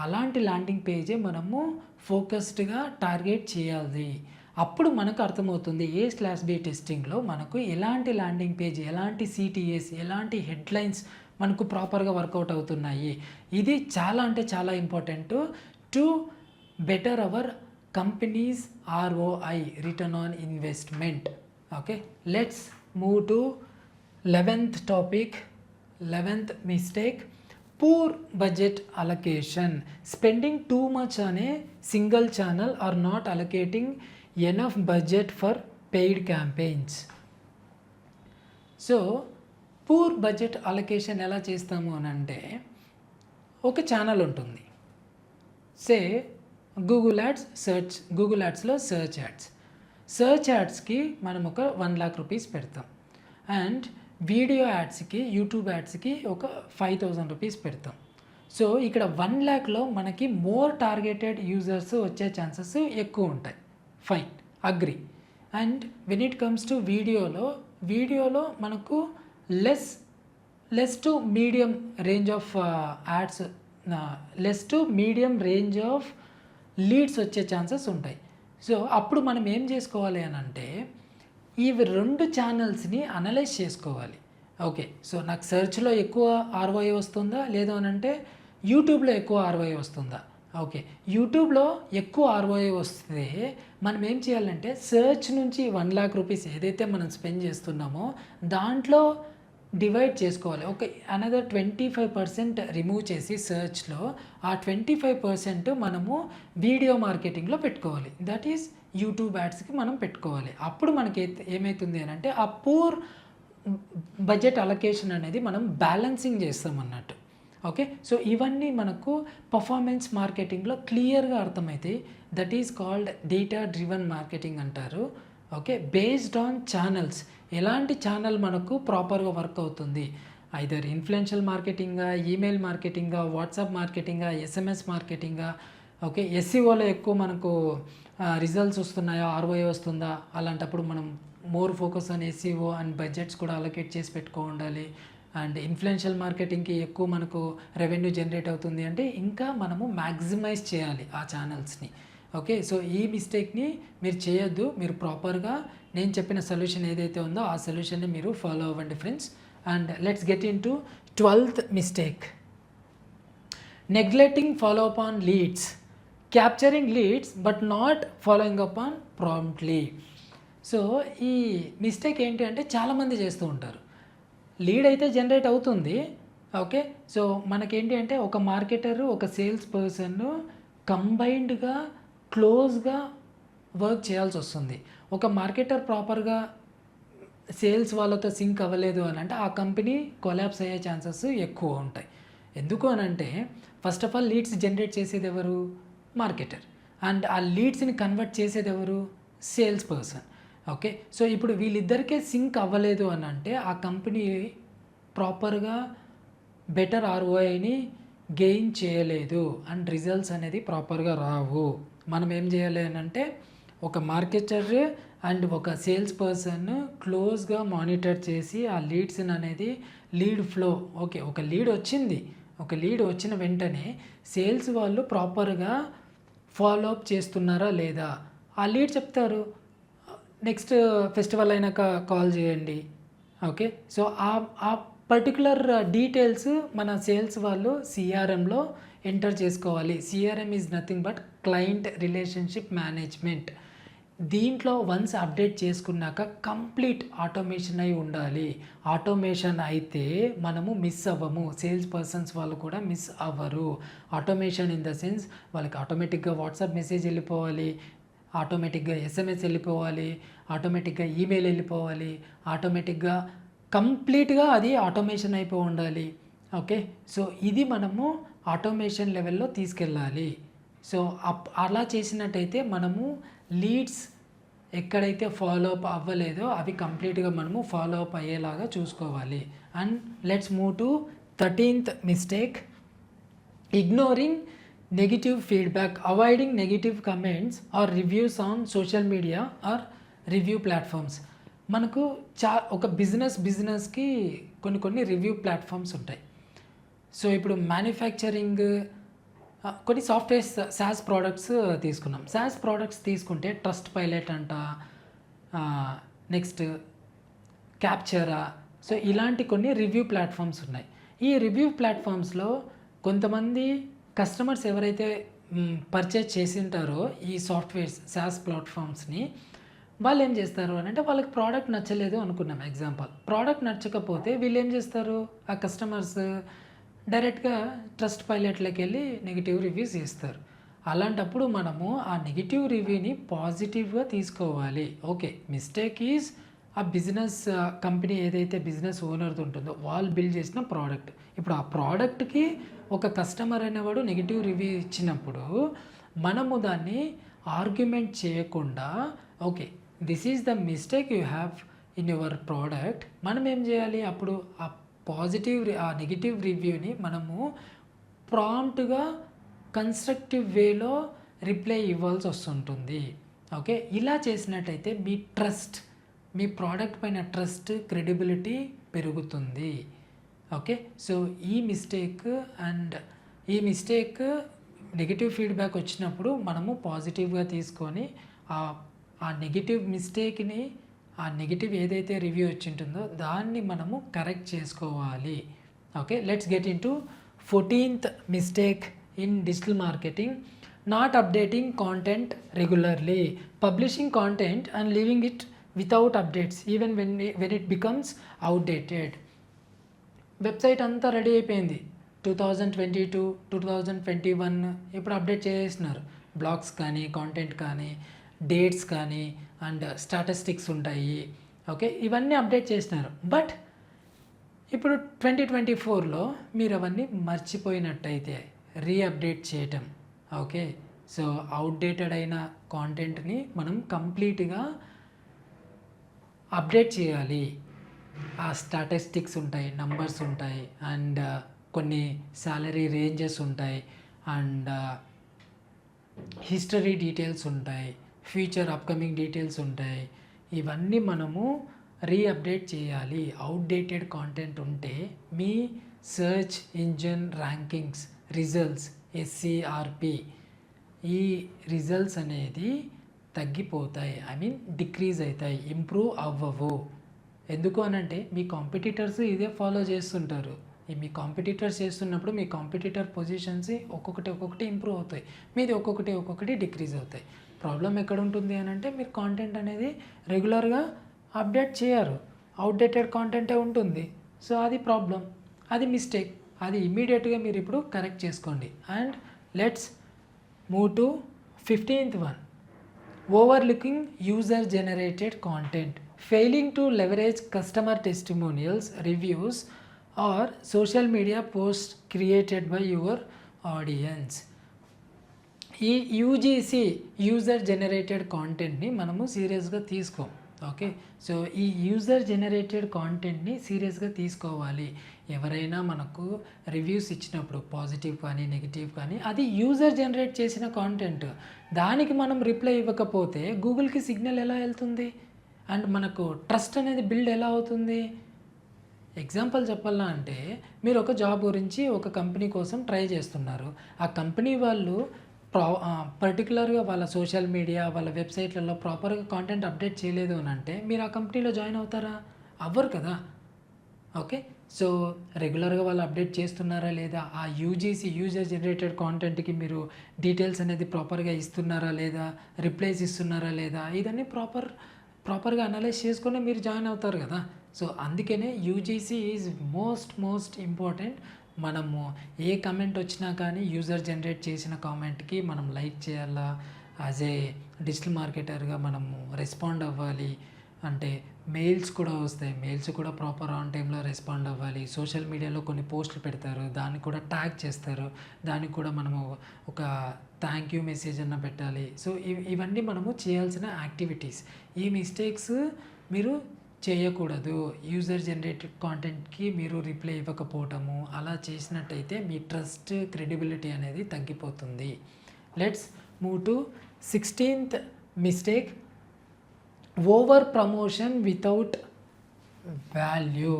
అలాంటి ల్యాండింగ్ పేజే మనము ఫోకస్డ్గా టార్గెట్ చేయాలి. అప్పుడు మనకు అర్థమవుతుంది A/B టెస్టింగ్లో మనకు ఎలాంటి ల్యాండింగ్ పేజ్, ఎలాంటి CTAs, ఎలాంటి హెడ్లైన్స్ మనకు ప్రాపర్గా వర్కౌట్ అవుతున్నాయి. ఇది చాలా అంటే చాలా important to better our companies ROI, return on investment. Okay, let's move to 11th topic, 11th mistake, poor budget allocation. Spending too much on a single channel or not allocating enough budget for paid campaigns. So poor budget allocation ఎలా చేస్తాము అని అంటే, ఒక channel ఉంటుంది, సే Google యాడ్స్లో search యాడ్స్కి మనం ఒక 1 lakh rupees పెడతాం. And video యాడ్స్కి, YouTube యాడ్స్కి ఒక 5,000 రూపీస్ పెడతాం. సో ఇక్కడ 1 lakhలో మనకి మోర్ టార్గెటెడ్ యూజర్స్ వచ్చే ఛాన్సెస్ ఎక్కువ ఉంటాయి. Fine, agri. And when it comes to వీడియోలో మనకు less to medium range of ads, less to medium range of leads వచ్చే ఛాన్సెస్ ఉంటాయి. సో అప్పుడు మనం ఏం చేసుకోవాలి అని అంటే, ఇవి 2 ఛానల్స్ని అనలైజ్ చేసుకోవాలి. ఓకే, సో నాకు సెర్చ్లో ఎక్కువ ROI వస్తుందా, లేదు అని అంటే యూట్యూబ్లో ఎక్కువ ROI వస్తుందా? ఓకే, యూట్యూబ్లో ఎక్కువ ROI వస్తే మనం ఏం చేయాలంటే సెర్చ్ నుంచి 1 lakh రూపీస్ ఏదైతే మనం స్పెండ్ చేస్తున్నామో దాంట్లో డివైడ్ చేసుకోవాలి. ఒక అనదర్ 25% రిమూవ్ చేసి సెర్చ్లో ఆ 25% మనము వీడియో మార్కెటింగ్లో పెట్టుకోవాలి. దట్ ఈస్ యూట్యూబ్ యాడ్స్కి మనం పెట్టుకోవాలి. అప్పుడు మనకి ఏమవుతుంది అని అంటే ఆ పూర్ బడ్జెట్ అలొకేషన్ అనేది మనం బ్యాలెన్సింగ్ చేస్తాం అన్నట్టు. ఓకే, సో ఇవన్నీ మనకు పర్ఫార్మెన్స్ మార్కెటింగ్లో క్లియర్గా అర్థమవుతాయి. That is called data driven marketing అంటారు. ఓకే, బేస్డ్ ఆన్ ఛానల్స్, ఎలాంటి ఛానల్ మనకు ప్రాపర్గా వర్క్ అవుతుంది, ఐదర్ ఇన్ఫ్లుయెన్షియల్ మార్కెటింగా, ఈమెయిల్ మార్కెటింగా, వాట్సాప్ మార్కెటింగా, SMS మార్కెటింగా. ఓకే, SEOలో ఎక్కువ మనకు రిజల్ట్స్ వస్తున్నాయా, ROI వస్తుందా, అలాంటప్పుడు మనం more focus on SEO and budgets కూడా అలొకేట్ చేసి పెట్టుకో ఉండాలి. అండ్ ఇన్ఫ్లుయెన్షియల్ మార్కెటింగ్కి ఎక్కువ మనకు రెవెన్యూ జనరేట్ అవుతుంది అంటే ఇంకా మనము మ్యాక్సిమైజ్ చేయాలి ఆ ఛానల్స్ని. ఓకే, సో ఈ మిస్టేక్ని మీరు చేయొద్దు. మీరు ప్రాపర్గా నేను చెప్పిన సొల్యూషన్ ఏదైతే ఉందో ఆ సొల్యూషన్ని మీరు ఫాలో అవ్వండి friends. And let's get in to 12th mistake, neglecting follow up on leads, capturing leads but not following up on promptly. So ఈ మిస్టేక్ ఏంటి అంటే చాలామంది చేస్తూ ఉంటారు. లీడ్ అయితే జనరేట్ అవుతుంది. ఓకే, సో మనకేంటి అంటే ఒక మార్కెటర్, ఒక సేల్స్ పర్సన్ కంబైన్డ్గా క్లోజ్గా వర్క్ చేయాల్సి వస్తుంది. ఒక మార్కెటర్ ప్రాపర్గా సేల్స్ వాళ్ళతో సింక్ అవ్వలేదు అని అంటే ఆ కంపెనీ కొలాప్స్ అయ్యే ఛాన్సెస్ ఎక్కువ ఉంటాయి. ఎందుకు అని అంటే first of all leads generate చేసేది ఎవరు? మార్కెటర్. అండ్ ఆ లీడ్స్ని కన్వర్ట్ చేసేది ఎవరు? Sales person. ఓకే, సో ఇప్పుడు వీళ్ళిద్దరికే సింక్ అవ్వలేదు అని అంటే ఆ కంపెనీ ప్రాపర్గా బెటర్ ROIని గెయిన్ చేయలేదు అండ్ రిజల్ట్స్ అనేది ప్రాపర్గా రావు. మనం ఏం చేయాలి అని అంటే ఒక మార్కెటర్ అండ్ ఒక సేల్స్ పర్సన్ క్లోజ్గా మానిటర్ చేసి ఆ లీడ్స్ని అనేది లీడ్ ఫ్లో. ఓకే, ఒక లీడ్ వచ్చిన వెంటనే సేల్స్ వాళ్ళు ప్రాపర్గా ఫాలో అప్ చేస్తున్నారా లేదా? ఆ లీడ్ చెప్తారు నెక్స్ట్ ఫెస్టివల్ అయినాక కాల్ చేయండి. ఓకే, సో ఆ పర్టికులర్ డీటెయిల్స్ మన సేల్స్ వాళ్ళు CRMలో ఎంటర్ చేసుకోవాలి. CRM is nothing but client relationship management. దీంట్లో వన్స్ అప్డేట్ చేసుకున్నాక కంప్లీట్ ఆటోమేషన్ అయి ఉండాలి. ఆటోమేషన్ అయితే మనము మిస్ అవ్వము, సేల్స్ పర్సన్స్ వాళ్ళు కూడా మిస్ అవ్వరు. ఆటోమేషన్ ఇన్ ద సెన్స్ వాళ్ళకి ఆటోమేటిక్గా వాట్సాప్ మెసేజ్ వెళ్ళిపోవాలి, ఆటోమేటిక్గా ఎస్ఎంఎస్ వెళ్ళిపోవాలి, ఆటోమేటిక్గా ఈమెయిల్ వెళ్ళిపోవాలి, ఆటోమేటిక్గా కంప్లీట్గా అది ఆటోమేషన్ అయిపోయి ఉండాలి. ఓకే, సో ఇది మనము ఆటోమేషన్ లెవెల్లో తీసుకెళ్ళాలి. సో అలా చేసినట్టయితే మనము లీడ్స్ ఎక్కడైతే ఫాలో అప్ అవ్వలేదో అవి కంప్లీట్గా మనము ఫాలో అప్ అయ్యేలాగా చూసుకోవాలి. And let's move to 13th mistake, ignoring negative feedback, avoiding negative comments or reviews on social media or review platforms. మనకు ఒక బిజినెస్కి కొన్ని రివ్యూ ప్లాట్ఫామ్స్ ఉంటాయి. సో ఇప్పుడు మ్యానుఫ్యాక్చరింగ్ కొన్ని సాఫ్ట్వేర్ సాస్ ప్రోడక్ట్స్ తీసుకున్నాం. సాస్ ప్రోడక్ట్స్ తీసుకుంటే ట్రస్ట్ పైలట్ అంట, నెక్స్ట్ క్యాప్చరా, సో ఇలాంటి కొన్ని రివ్యూ ప్లాట్ఫామ్స్ ఉన్నాయి. ఈ రివ్యూ ప్లాట్ఫామ్స్లో కొంతమంది కస్టమర్స్ ఎవరైతే పర్చేజ్ చేసి ఉంటారో ఈ సాఫ్ట్వేర్స్ సాస్ ప్లాట్ఫామ్స్ని, వాళ్ళు ఏం చేస్తారు అని అంటే వాళ్ళకి ప్రోడక్ట్ నచ్చలేదు అనుకున్నాం. ఎగ్జాంపుల్, ప్రోడక్ట్ నచ్చకపోతే వీళ్ళు ఏం చేస్తారు, ఆ కస్టమర్స్ డైరెక్ట్గా ట్రస్ట్ పైలట్లోకి వెళ్ళి నెగిటివ్ రివ్యూస్ ఇస్తారు. అలాంటప్పుడు మనము ఆ నెగిటివ్ రివ్యూని పాజిటివ్గా తీసుకోవాలి. ఓకే, మిస్టేక్ ఈజ్ ఆ బిజినెస్ కంపెనీ ఏదైతే బిజినెస్ ఓనర్ది ఉంటుందో వాళ్ళు బిల్డ్ చేసిన ప్రోడక్ట్. ఇప్పుడు ఆ ప్రోడక్ట్కి ఒక కస్టమర్ అనేవాడు నెగిటివ్ రివ్యూ ఇచ్చినప్పుడు మనము దాన్ని ఆర్గ్యుమెంట్ చేయకుండా, okay this is the mistake you have in your product, మనం ఏం చేయాలి, అప్పుడు ఆ నెగిటివ్ రివ్యూని మనము ప్రాంప్ట్గా కన్స్ట్రక్టివ్ వేలో రిప్లై ఇవ్వాల్సి వస్తుంటుంది. ఓకే, ఇలా చేసినట్టయితే మీ ప్రోడక్ట్ పైన ట్రస్ట్, క్రెడిబిలిటీ పెరుగుతుంది. ఓకే, సో ఈ మిస్టేక్ నెగిటివ్ ఫీడ్బ్యాక్ వచ్చినప్పుడు మనము పాజిటివ్గా తీసుకొని ఆ నెగిటివ్ మిస్టేక్ని, ఆ నెగిటివ్ ఏదైతే రివ్యూ వచ్చి ఉంటుందో దాన్ని మనము కరెక్ట్ చేసుకోవాలి. Okay, let's get in to 14th mistake in digital marketing, not updating content regularly, publishing content and leaving it without updates even when it becomes outdated. Website అంతా ready అయిపోయింది 2022, 2021, ఇప్పుడు update చేసేసినారు. Blogs కానీ, content కానీ, dates కానీ and statistics ఉంటాయి. Okay, ఇవన్నీ update చేసినారు. బట్ ఇప్పుడు 2024లో మీరు అవన్నీ మర్చిపోయినట్టయితే రీఅప్డేట్ చేయటం. ఓకే, సో అవుట్డేటెడ్ అయిన కాంటెంట్ని మనం కంప్లీట్గా అప్డేట్ చేయాలి. ఆ స్టాటిస్టిక్స్ ఉంటాయి, నంబర్స్ ఉంటాయి, అండ్ కొన్ని శాలరీ రేంజెస్ ఉంటాయి, అండ్ హిస్టరీ డీటెయిల్స్ ఉంటాయి, ఫ్యూచర్ అప్కమింగ్ డీటెయిల్స్ ఉంటాయి. ఇవన్నీ మనము రీఅప్డేట్ చేయాలి. అవుట్డేటెడ్ కాంటెంట్ ఉంటే మీ సర్చ్ ఇంజిన్ ర్యాంకింగ్స్ రిజల్ట్స్, ఎస్సిఆర్పి, ఈ రిజల్ట్స్ అనేది తగ్గిపోతాయి, డిక్రీజ్ అవుతాయి, ఇంప్రూవ్ అవ్వవు. ఎందుకు అనంటే మీ కాంపిటీటర్స్ ఇదే ఫాలో చేస్తుంటారు. మీ కాంపిటీటర్స్ చేస్తున్నప్పుడు మీ కాంపిటీటర్ పొజిషన్స్ ఒక్కొక్కటి ఇంప్రూవ్ అవుతాయి, మీది ఒక్కొక్కటి డిక్రీజ్ అవుతాయి. ప్రాబ్లం ఎక్కడ ఉంటుంది అని అంటే మీరు కాంటెంట్ అనేది రెగ్యులర్గా అప్డేట్ చేయరు, అవుట్డేటెడ్ కాంటెంటే ఉంటుంది. సో అది ప్రాబ్లం, అది మిస్టేక్, అది ఇమీడియట్గా మీరు ఇప్పుడు కరెక్ట్ చేసుకోండి. And let's move to 15th one, overlooking user generated content, failing to leverage customer testimonials, reviews or social media post created by your audience. ఈ యూజీసీ యూజర్ జనరేటెడ్ కాంటెంట్ని మనము సీరియస్గా తీసుకోం. ఓకే, సో ఈ యూజర్ జనరేటెడ్ కాంటెంట్ని సీరియస్గా తీసుకోవాలి. ఎవరైనా మనకు రివ్యూస్ ఇచ్చినప్పుడు పాజిటివ్ కానీ నెగిటివ్ కానీ అది యూజర్ జనరేట్ చేసిన కాంటెంట్, దానికి మనం రిప్లై ఇవ్వకపోతే గూగుల్కి సిగ్నల్ ఎలా వెళ్తుంది అండ్ మనకు ట్రస్ట్ అనేది బిల్డ్ ఎలా అవుతుంది? ఎగ్జాంపుల్ చెప్పాలా అంటే మీరు ఒక జాబ్ గురించి ఒక కంపెనీ కోసం ట్రై చేస్తున్నారు. ఆ కంపెనీ వాళ్ళు పర్టికులర్గా వాళ్ళ సోషల్ మీడియా, వాళ్ళ వెబ్సైట్లలో ప్రాపర్గా కాంటెంట్ అప్డేట్ చేయలేదు అని అంటే మీరు ఆ కంపెనీలో జాయిన్ అవుతారా? అవ్వరు కదా. ఓకే, సో రెగ్యులర్గా వాళ్ళు అప్డేట్ చేస్తున్నారా లేదా, ఆ యూజర్ జనరేటెడ్ కాంటెంట్కి మీరు డీటెయిల్స్ అనేది ప్రాపర్గా ఇస్తున్నారా లేదా, రిప్లైస్ ఇస్తున్నారా లేదా, ఇదన్నీ ప్రాపర్గా అనలైజ్ చేసుకొని మీరు జాయిన్ అవుతారు కదా. సో అందుకనే యూజీసీ ఈజ్ మోస్ట్ ఇంపార్టెంట్. మనము ఏ కమెంట్ వచ్చినా కానీ యూజర్ జనరేట్ చేసిన కామెంట్కి మనం లైక్ చేయాలా, యాజ్ ఏ డిజిటల్ మార్కెటర్గా మనము రెస్పాండ్ అవ్వాలి. అంటే మెయిల్స్ కూడా వస్తాయి, మెయిల్స్ కూడా ప్రాపర్ ఆన్ టైంలో రెస్పాండ్ అవ్వాలి. సోషల్ మీడియాలో కొన్ని పోస్టులు పెడతారు, దాన్ని కూడా ట్యాగ్ చేస్తారు, దానికి కూడా మనము ఒక థ్యాంక్ యూ మెసేజ్ అన్న పెట్టాలి. సో ఇవన్నీ మనము చేయాల్సిన యాక్టివిటీస్. ఈ మిస్టేక్స్ మీరు చేయకూడదు. యూజర్ జనరేటెడ్ కాంటెంట్కి మీరు రిప్లై ఇవ్వకపోవటము, అలా చేసినట్టయితే మీ ట్రస్ట్, క్రెడిబిలిటీ అనేది తగ్గిపోతుంది. Let's move to 16th mistake, over promotion without value.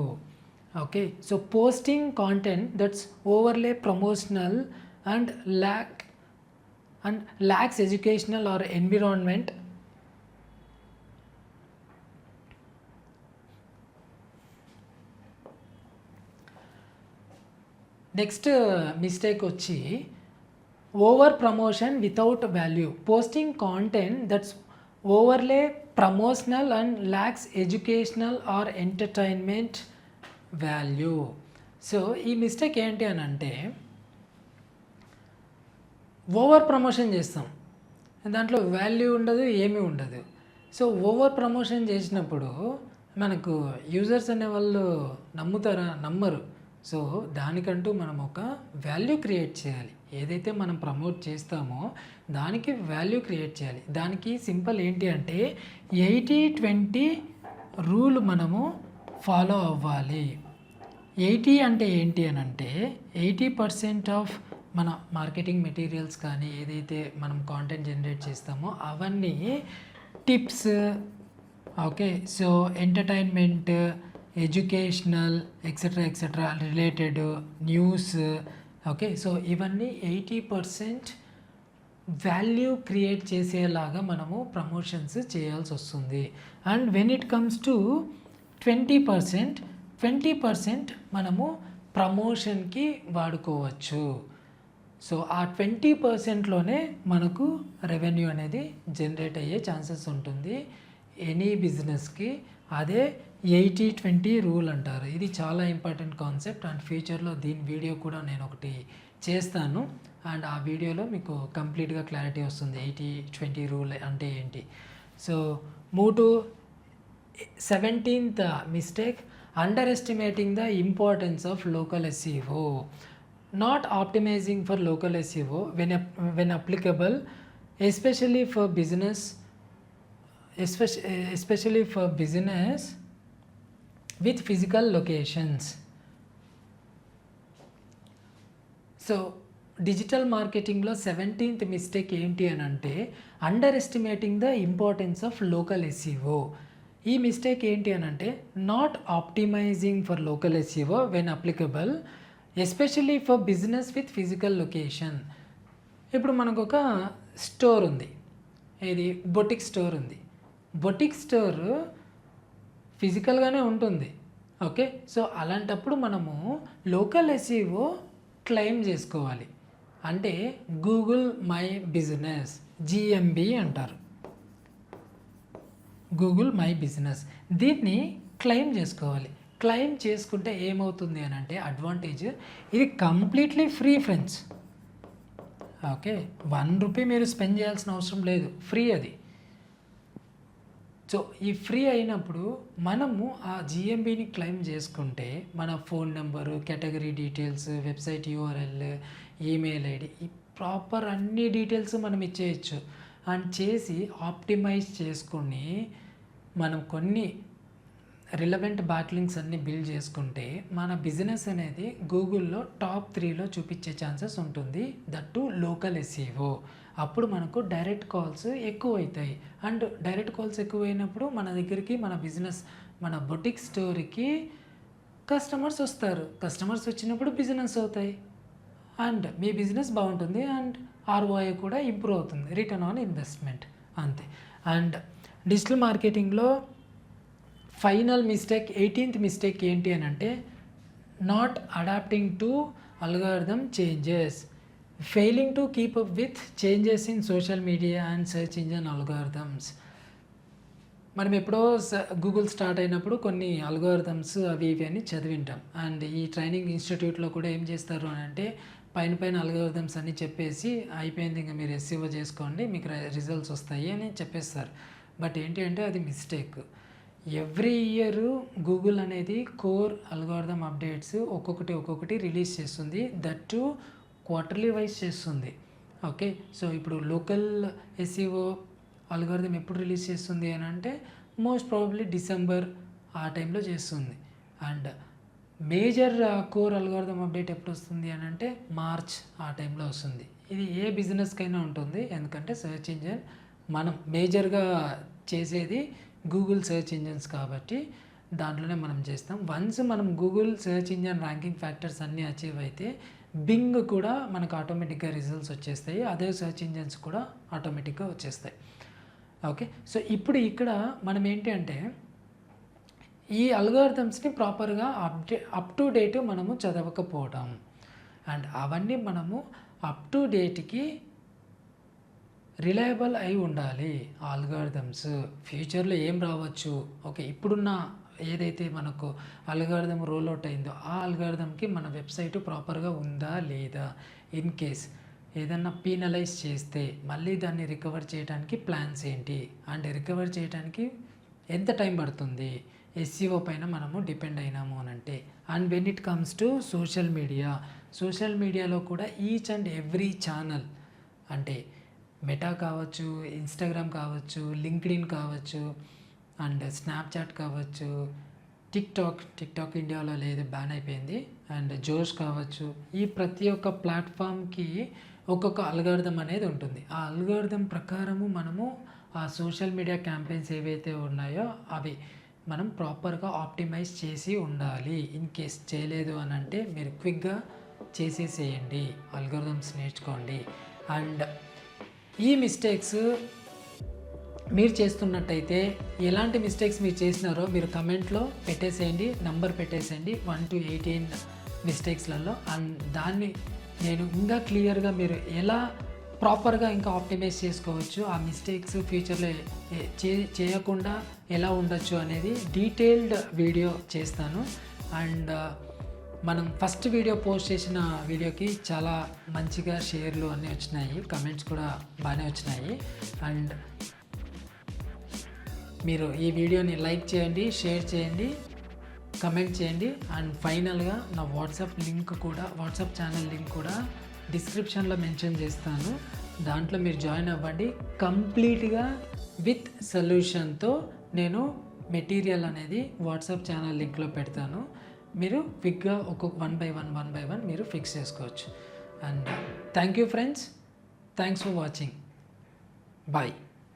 Okay, so posting content that's overly promotional and lacks educational or environment. Next mistake వచ్చి over promotion without value, posting content that's overly promotional and lacks educational or entertainment value. So ఈ mistake ఏంటి అని అంటే, over promotion చేస్తాం, దాంట్లో value ఉండదు, ఏమీ ఉండదు. సో ఓవర్ ప్రమోషన్ చేసినప్పుడు మనకు యూజర్స్ అనేవాళ్ళు నమ్ముతారా? నమ్మరు. సో దానికంటూ మనం ఒక వాల్యూ క్రియేట్ చేయాలి. ఏదైతే మనం ప్రమోట్ చేస్తామో దానికి వాల్యూ క్రియేట్ చేయాలి. దానికి సింపుల్ ఏంటి అంటే 80-20 రూల్ మనము ఫాలో అవ్వాలి. 80 అంటే ఏంటి అని అంటే 80% ఆఫ్ మన మార్కెటింగ్ మెటీరియల్స్ కానీ ఏదైతే మనం కాంటెంట్ జనరేట్ చేస్తామో అవన్నీ tips, okay, so entertainment, educational etcetera related news, okay. So ఇవన్నీ 80% వాల్యూ క్రియేట్ చేసేలాగా మనము ప్రమోషన్స్ చేయాల్సి వస్తుంది. And when it comes to 20% మనము ప్రమోషన్కి వాడుకోవచ్చు. సో ఆ 20%లోనే మనకు రెవెన్యూ అనేది జనరేట్ అయ్యే ఛాన్సెస్ ఉంటుంది ఎనీ బిజినెస్కి. అదే 80-20 రూల్ అంటారు. ఇది చాలా ఇంపార్టెంట్ కాన్సెప్ట్ అండ్ ఫ్యూచర్లో దీని వీడియో కూడా నేను ఒకటి చేస్తాను. అండ్ ఆ వీడియోలో మీకు కంప్లీట్గా క్లారిటీ వస్తుంది 80-20 రూల్ అంటే ఏంటి. So move to 17th mistake, underestimating the importance of local SEO, not optimizing for local SEO when applicable, especially for business with physical locations. So digital మార్కెటింగ్లో 17th మిస్టేక్ ఏంటి అని అంటే underestimating the importance of local SEO. ఈ mistake ఏంటి అని అంటే not optimizing for local SEO when applicable, especially for business with physical location. ఇప్పుడు మనకు ఒక స్టోర్ ఉంది, ఇది బొటిక్ స్టోర్ ఉంది. బొటిక్ స్టోర్ ఫిజికల్గానే ఉంటుంది, ఓకే. సో అలాంటప్పుడు మనము లోకల్ SEO క్లెయిమ్ చేసుకోవాలి. అంటే గూగుల్ మై బిజినెస్, GMB అంటారు, గూగుల్ మై బిజినెస్. దీన్ని క్లెయిమ్ చేసుకోవాలి. క్లెయిమ్ చేసుకుంటే ఏమవుతుంది అని అంటే అడ్వాంటేజ్, ఇది completely free friends, okay. 1 rupee మీరు స్పెండ్ చేయాల్సిన అవసరం లేదు, ఫ్రీ అది. సో ఈ ఫ్రీ అయినప్పుడు మనము ఆ GMBని క్లెయిమ్ చేసుకుంటే మన phone number, category details, website URL, email ID, ఈ ప్రాపర్ అన్ని డీటెయిల్స్ మనం ఇచ్చేయచ్చు. అండ్ చేసి ఆప్టిమైజ్ చేసుకొని మనం కొన్ని రిలవెంట్ బ్యాక్లింక్స్ అన్ని బిల్డ్ చేసుకుంటే మన బిజినెస్ అనేది గూగుల్లో టాప్ 3లో చూపించే ఛాన్సెస్ ఉంటుంది, దట్టు లోకల్ SEO. అప్పుడు మనకు డైరెక్ట్ కాల్స్ ఎక్కువ అవుతాయి. అండ్ డైరెక్ట్ కాల్స్ ఎక్కువైనప్పుడు మన దగ్గరికి, మన బిజినెస్, మన బొటిక్ స్టోర్కి కస్టమర్స్ వస్తారు. కస్టమర్స్ వచ్చినప్పుడు బిజినెస్ అవుతాయి అండ్ మీ బిజినెస్ బాగుంటుంది అండ్ ROI కూడా ఇంప్రూవ్ అవుతుంది, రిటర్న్ ఆన్ ఇన్వెస్ట్మెంట్, అంతే. అండ్ డిజిటల్ మార్కెటింగ్లో ఫైనల్ మిస్టేక్ 18th మిస్టేక్ ఏంటి అని అంటే not adapting to algorithm changes, failing to keep up with changes in social media and search engine algorithms. మనం ఎప్పుడో గూగుల్ స్టార్ట్ అయినప్పుడు కొన్ని అల్గోరిథమ్స్ అవి ఇవి అని చదివింటాం. అండ్ ఈ ట్రైనింగ్ ఇన్స్టిట్యూట్లో కూడా ఏం చేస్తారు అని అంటే పైన అల్గోరిథమ్స్ అని చెప్పేసి అయిపోయింది, ఇంకా మీరు ఎస్సీఓ చేసుకోండి మీకు రిజల్ట్స్ వస్తాయి అని చెప్పేస్తారు. బట్ ఏంటి అంటే అది మిస్టేక్. ఎవ్రీ ఇయర్ గూగుల్ అనేది కోర్ అల్గోరిథమ్ అప్డేట్స్ ఒక్కొక్కటి రిలీజ్ చేస్తుంది. దట్ టు క్వార్టర్లీ వైజ్ చేస్తుంది. ఓకే, సో ఇప్పుడు లోకల్ ఎస్సీఓ అల్గోరిథం ఎప్పుడు రిలీజ్ చేస్తుంది అని అంటే మోస్ట్ ప్రాబబ్లీ డిసెంబర్ ఆ టైంలో చేస్తుంది. And major core algorithm update ఎప్పుడు వస్తుంది అని అంటే మార్చ్ ఆ టైంలో వస్తుంది. ఇది ఏ బిజినెస్కైనా ఉంటుంది, ఎందుకంటే సెర్చ్ ఇంజిన్ మనం మేజర్గా చేసేది గూగుల్ సెర్చ్ ఇంజిన్స్ కాబట్టి దాంట్లోనే మనం చేస్తాం. వన్స్ మనం Google search engine ranking factors అన్నీ అచీవ్ అయితే బింగ్ కూడా మనకు ఆటోమేటిక్గా రిజల్ట్స్ వచ్చేస్తాయి, అదే సెర్చ్ ఇంజిన్స్ కూడా ఆటోమేటిక్గా వచ్చేస్తాయి. ఓకే, సో ఇప్పుడు ఇక్కడ మనం ఏంటి అంటే ఈ అల్గోరిథమ్స్ని ప్రాపర్గా అప్ టు డేట్ మనము చదవకపోవడం, అండ్ అవన్నీ మనము అప్ టు డేట్కి రిలయబుల్ అయి ఉండాలి. అల్గోరిథమ్స్ ఫ్యూచర్లో ఏం రావచ్చు, ఓకే ఇప్పుడున్న ఏదైతే మనకు అల్గోరిథం రోల్ అవుట్ అయిందో ఆ అల్గోరిథంకి మన వెబ్సైట్ ప్రాపర్గా ఉందా లేదా, ఇన్ కేస్ ఏదన్నా పీనలైజ్ చేస్తే మళ్ళీ దాన్ని రికవర్ చేయడానికి ప్లాన్స్ ఏంటి, అండ్ రికవర్ చేయడానికి ఎంత టైం పడుతుంది, ఎస్సీఓ పైన మనము డిపెండ్ అయినాము అని అంటే. And when it comes to social మీడియాలో కూడా ఈచ్ అండ్ ఎవ్రీ ఛానల్ అంటే మెటా కావచ్చు, ఇన్స్టాగ్రామ్ కావచ్చు, లింక్డ్ఇన్ కావచ్చు, అండ్ స్నాప్చాట్ కావచ్చు, టిక్టాక్ ఇండియాలో లేదు, బ్యాన్ అయిపోయింది, అండ్ జోష్ కావచ్చు, ఈ ప్రతి ఒక్క ప్లాట్ఫామ్కి ఒక్కొక్క అల్గోరిథం అనేది ఉంటుంది. ఆ అల్గోరిథం ప్రకారము మనము ఆ సోషల్ మీడియా క్యాంపెయిన్స్ ఏవైతే ఉన్నాయో అవి మనం ప్రాపర్గా ఆప్టిమైజ్ చేసి ఉండాలి. ఇన్ కేస్ చేయలేదు అని అంటే మీరు క్విక్గా చేసేసేయండి, అల్గోరిథమ్స్ నేర్చుకోండి. అండ్ ఈ మిస్టేక్స్ మీరు చేస్తున్నట్టయితే ఎలాంటి మిస్టేక్స్ మీరు చేసినారో మీరు కమెంట్లో పెట్టేసేయండి, నంబర్ పెట్టేసేయండి 1 to 18 మిస్టేక్స్లలో. అండ్ దాన్ని నేను ఇంకా క్లియర్గా మీరు ఎలా ప్రాపర్గా ఇంకా ఆప్టిమైజ్ చేసుకోవచ్చు, ఆ మిస్టేక్స్ ఫ్యూచర్లో చేయకుండా ఎలా ఉండొచ్చు అనేది డీటెయిల్డ్ వీడియో చేస్తాను. అండ్ మనం ఫస్ట్ వీడియో పోస్ట్ చేసిన వీడియోకి చాలా మంచిగా షేర్లు అన్నీ వచ్చినాయి, కమెంట్స్ కూడా బాగానే వచ్చినాయి. అండ్ మీరు ఈ వీడియోని లైక్ చేయండి, షేర్ చేయండి, కమెంట్ చేయండి. అండ్ ఫైనల్గా నా వాట్సాప్ ఛానల్ లింక్ కూడా డిస్క్రిప్షన్లో మెన్షన్ చేస్తాను, దాంట్లో మీరు జాయిన్ అవ్వండి. కంప్లీట్గా విత్ సొల్యూషన్తో నేను మెటీరియల్ అనేది వాట్సాప్ ఛానల్ లింక్లో పెడతాను. మీరు క్విక్గా ఒక్కొక్క వన్ బై వన్ మీరు ఫిక్స్ చేసుకోవచ్చు. And thank you friends, thanks for watching, bye.